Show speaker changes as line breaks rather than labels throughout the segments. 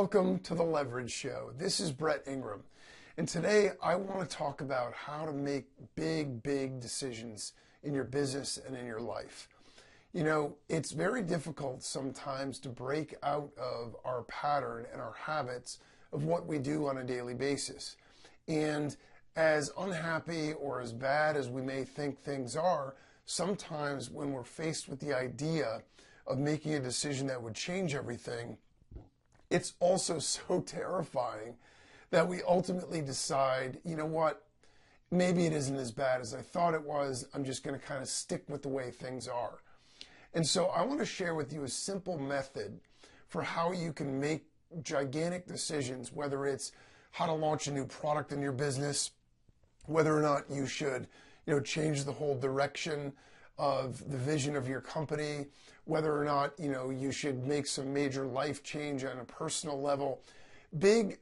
Welcome to the Leverage Show. This is Brett Ingram, and today I want to talk about how to make big decisions in your business and in your life. You know, it's very difficult sometimes to break out of our pattern and our habits of what we do on a daily basis. And as unhappy or as bad as we may think things are, sometimes when we're faced with the idea of making a decision that would change everything, it's also so terrifying that we ultimately decide, you know what, maybe it isn't as bad as I thought it was. I'm just going to kind of stick with the way things are. And so I want to share with you a simple method for how you can make gigantic decisions, whether it's how to launch a new product in your business, whether or not you should, change the whole direction of the vision of your company, whether or not, you should make some major life change on a personal level. Big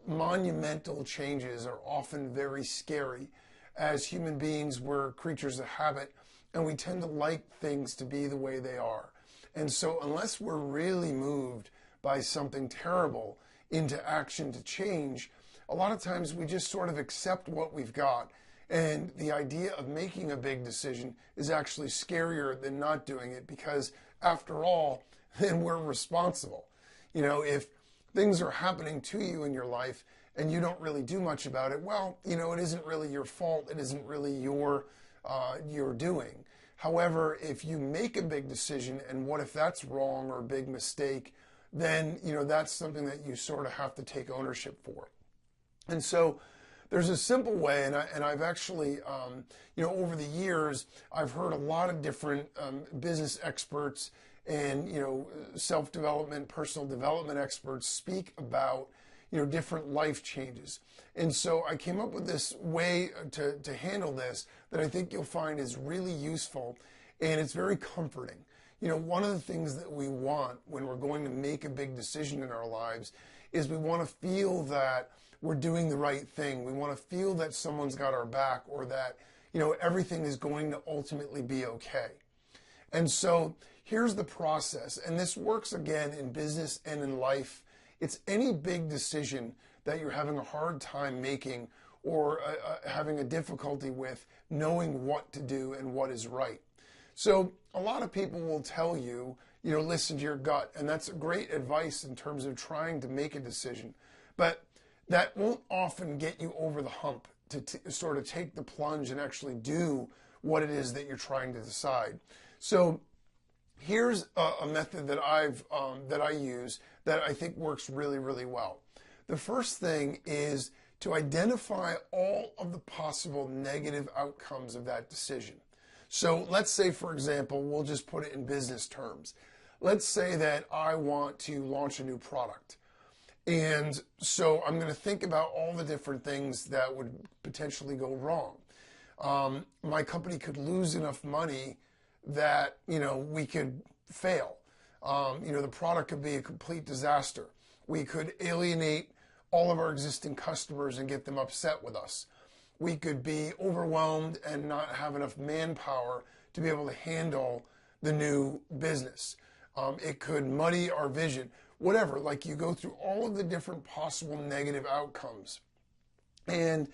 monumental changes are often very scary. As human beings, we're creatures of habit, and we tend to like things to be the way they are. And so unless we're really moved by something terrible into action to change, a lot of times we just sort of accept what we've got. And the idea of making a big decision is actually scarier than not doing it, because after all, then we're responsible. If things are happening to you in your life and you don't really do much about it, well, it isn't really your fault. It isn't really your doing. However, if you make a big decision and what if that's wrong or a big mistake, then, that's something that you sort of have to take ownership for. And so there's a simple way, and I've actually, over the years, I've heard a lot of different business experts and, self-development, personal development experts speak about, different life changes. And so I came up with this way to handle this that I think you'll find is really useful, and it's very comforting. One of the things that we want when we're going to make a big decision in our lives is we want to feel that we're doing the right thing. We want to feel that someone's got our back, or that, everything is going to ultimately be okay. And so here's the process. And this works again in business and in life. It's any big decision that you're having a hard time making, or having a difficulty with knowing what to do and what is right. So a lot of people will tell you, listen to your gut. And that's great advice in terms of trying to make a decision. But that won't often get you over the hump to sort of take the plunge and actually do what it is that you're trying to decide. So here's a method that I use that I think works really well. The first thing is to identify all of the possible negative outcomes of that decision. So let's say, for example, we'll just put it in business terms. Let's say that I want to launch a new product. And so I'm going to think about all the different things that would potentially go wrong. My company could lose enough money that, we could fail. The product could be a complete disaster. We could alienate all of our existing customers and get them upset with us. We could be overwhelmed and not have enough manpower to be able to handle the new business. It could muddy our vision. Whatever, like you go through all of the different possible negative outcomes. And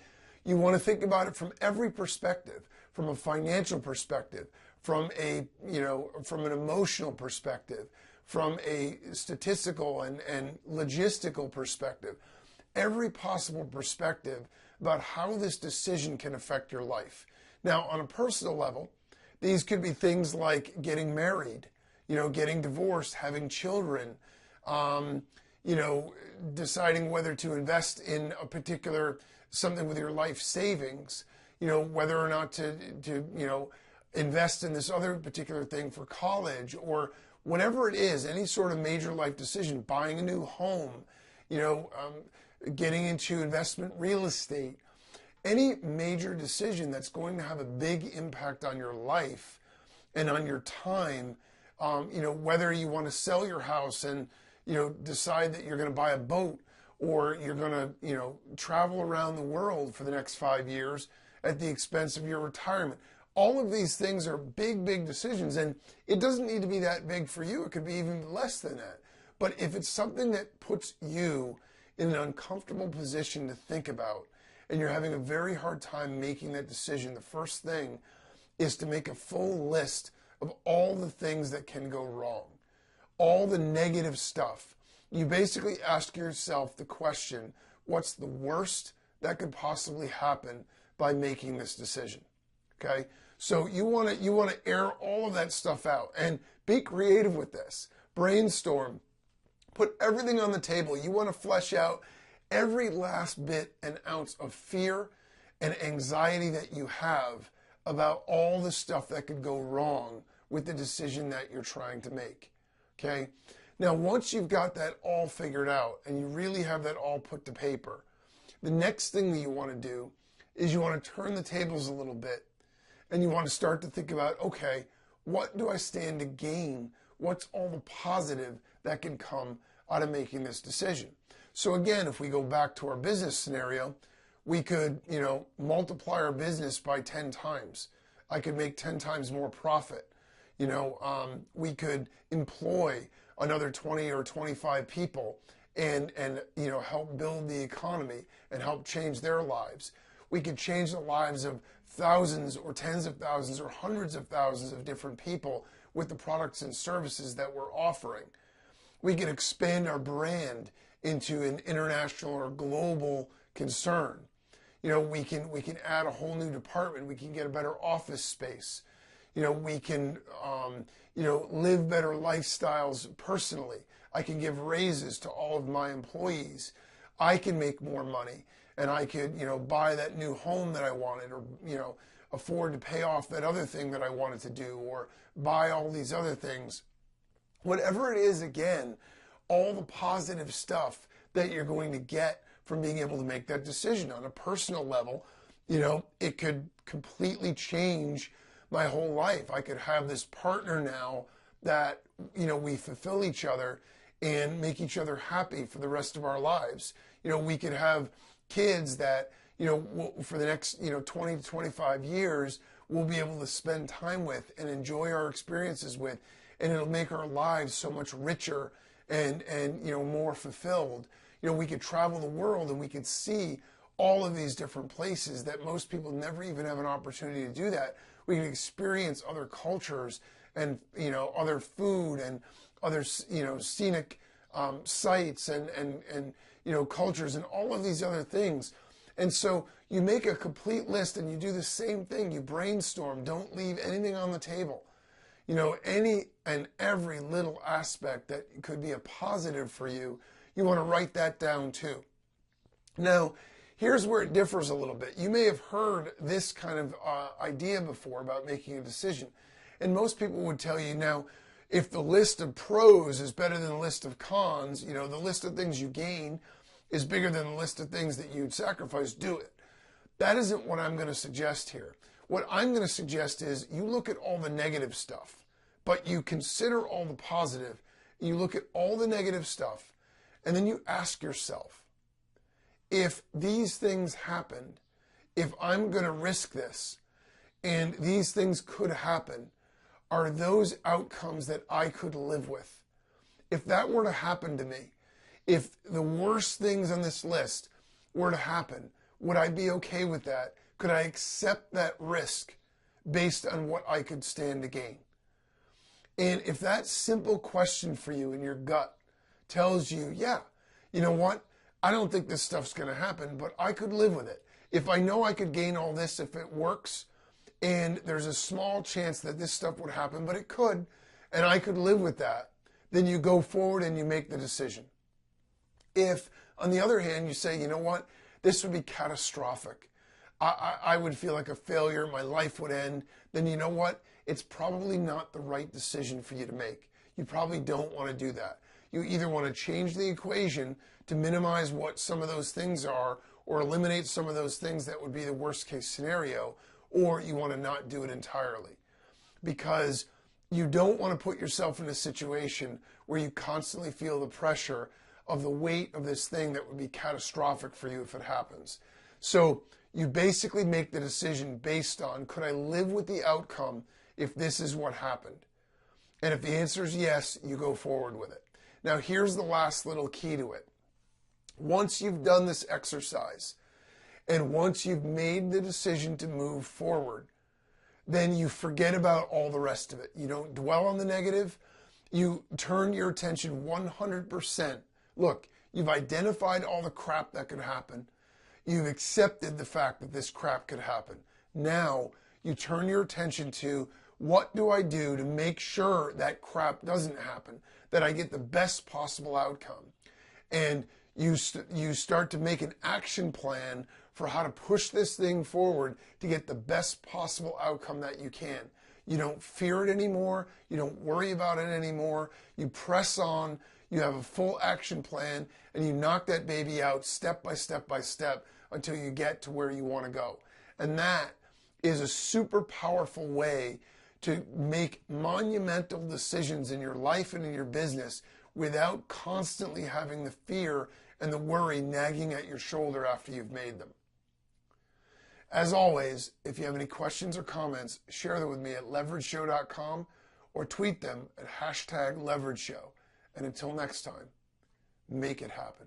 you want to think about it from every perspective, from a financial perspective, from an emotional perspective, from a statistical and logistical perspective. Every possible perspective about how this decision can affect your life. Now, on a personal level, these could be things like getting married, getting divorced, having children, deciding whether to invest in a particular something with your life savings, whether or not to invest in this other particular thing for college, or whatever it is, any sort of major life decision, buying a new home, getting into investment real estate, any major decision that's going to have a big impact on your life and on your time, whether you want to sell your house and decide that you're going to buy a boat, or you're going to, travel around the world for the next 5 years at the expense of your retirement. All of these things are big decisions, and it doesn't need to be that big for you. It could be even less than that. But if it's something that puts you in an uncomfortable position to think about, and you're having a very hard time making that decision, the first thing is to make a full list of all the things that can go wrong, all the negative stuff. You basically ask yourself the question, what's the worst that could possibly happen by making this decision? Okay? So you want to air all of that stuff out and be creative with this. Brainstorm. Put everything on the table. You want to flesh out every last bit and ounce of fear and anxiety that you have about all the stuff that could go wrong with the decision that you're trying to make. Okay? Now, once you've got that all figured out and you really have that all put to paper, the next thing that you want to do is you want to turn the tables a little bit and you want to start to think about, okay, what do I stand to gain? What's all the positive that can come out of making this decision? So again, if we go back to our business scenario, we could, multiply our business by 10 times. I could make 10 times more profit. We could employ another 20 or 25 people and help build the economy and help change their lives. We could change the lives of thousands or tens of thousands or hundreds of thousands of different people with the products and services that we're offering. We can expand our brand into an international or global concern. We can add a whole new department. We can get a better office space. We can, live better lifestyles personally. I can give raises to all of my employees. I can make more money, and I could, buy that new home that I wanted, or, afford to pay off that other thing that I wanted to do, or buy all these other things. Whatever it is, again, all the positive stuff that you're going to get from being able to make that decision on a personal level, it could completely change my whole life. I could have this partner now that, we fulfill each other and make each other happy for the rest of our lives. We could have kids that, for the next, 20 to 25 years, we'll be able to spend time with and enjoy our experiences with, and it'll make our lives so much richer and more fulfilled. We could travel the world and we could see all of these different places that most people never even have an opportunity to do that. We can experience other cultures and, other food and other, scenic sites and cultures and all of these other things. And so you make a complete list and you do the same thing. You brainstorm. Don't leave anything on the table. Any and every little aspect that could be a positive for you, you want to write that down too. Now, here's where it differs a little bit. You may have heard this kind of idea before about making a decision. And most people would tell you, now, if the list of pros is better than the list of cons, the list of things you gain is bigger than the list of things that you'd sacrifice, do it. That isn't what I'm going to suggest here. What I'm going to suggest is you look at all the negative stuff, but you consider all the positive. You look at all the negative stuff, and then you ask yourself, if these things happened, if I'm going to risk this, and these things could happen, are those outcomes that I could live with? If that were to happen to me, if the worst things on this list were to happen, would I be okay with that? Could I accept that risk based on what I could stand to gain? And if that simple question for you in your gut tells you, yeah, you know what? I don't think this stuff's going to happen, but I could live with it. If I know I could gain all this, if it works, and there's a small chance that this stuff would happen, but it could, and I could live with that, then you go forward and you make the decision. If, on the other hand, you say, you know what, this would be catastrophic. I would feel like a failure, my life would end, then you know what? It's probably not the right decision for you to make. You probably don't want to do that. You either want to change the equation to minimize what some of those things are, or eliminate some of those things that would be the worst case scenario, or you want to not do it entirely. Because you don't want to put yourself in a situation where you constantly feel the pressure of the weight of this thing that would be catastrophic for you if it happens. So you basically make the decision based on, could I live with the outcome if this is what happened? And if the answer is yes, you go forward with it. Now, here's the last little key to it. Once you've done this exercise, and once you've made the decision to move forward, then you forget about all the rest of it. You don't dwell on the negative. You turn your attention 100%. Look, you've identified all the crap that could happen. You've accepted the fact that this crap could happen. Now you turn your attention to, what do I do to make sure that crap doesn't happen, that I get the best possible outcome? And you start to make an action plan for how to push this thing forward to get the best possible outcome that you can. You don't fear it anymore. You don't worry about it anymore. You press on. You have a full action plan, and you knock that baby out step by step by step until you get to where you want to go. And that is a super powerful way to make monumental decisions in your life and in your business without constantly having the fear and the worry nagging at your shoulder after you've made them. As always, if you have any questions or comments, share them with me at leverageshow.com or tweet them at #LeverageShow. And until next time, make it happen.